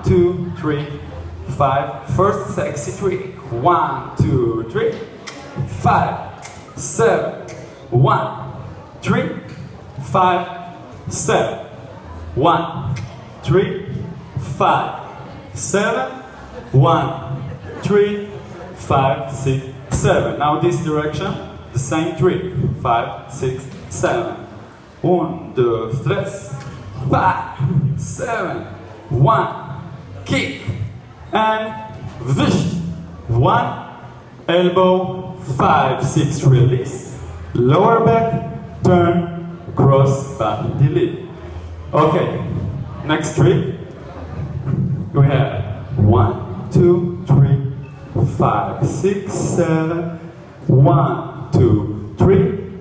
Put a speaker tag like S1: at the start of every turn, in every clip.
S1: 2, 3, 5. First sexy trick. 1, 2, 3, 5, 7. 1, 3, 5, 7. 1, 3, 5, 7. 1, 3, 5, 6, 7. Now this direction, the same trick. 5, 6, 7. 1, 2, 3, 5, 7. 1, kick and vish. 1, elbow, 5, 6, release. Lower back, turn, cross, back, delete. Okay, next trick. We have 1, 2, 3, 5, 6, 7. 1, 2, 3,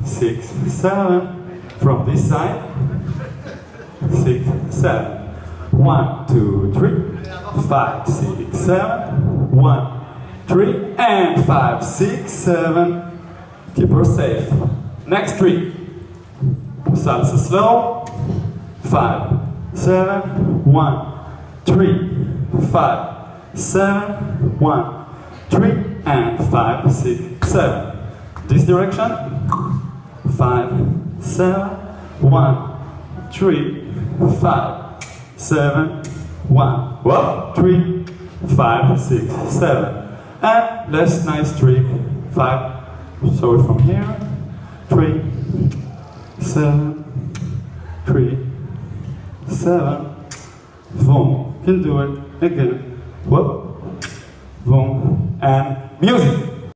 S1: 6, 7. From this side, 6, 7. 1, 2, 3, 5, 6, 7. 1, 3, and 5, 6, 7. Keep her safe. Next trick. Salsa slow. 5, 7. 1, 3, 5, 7. 1, 3, and 5, 6, 7. This direction. 5, 7. 1, 3, 5, 7. 1, 3, 5, 6, 7. And last nice trick. 5. So from here. 3, 7, 3, 7. Boom. Can do it again. Whoop. Boom. And music.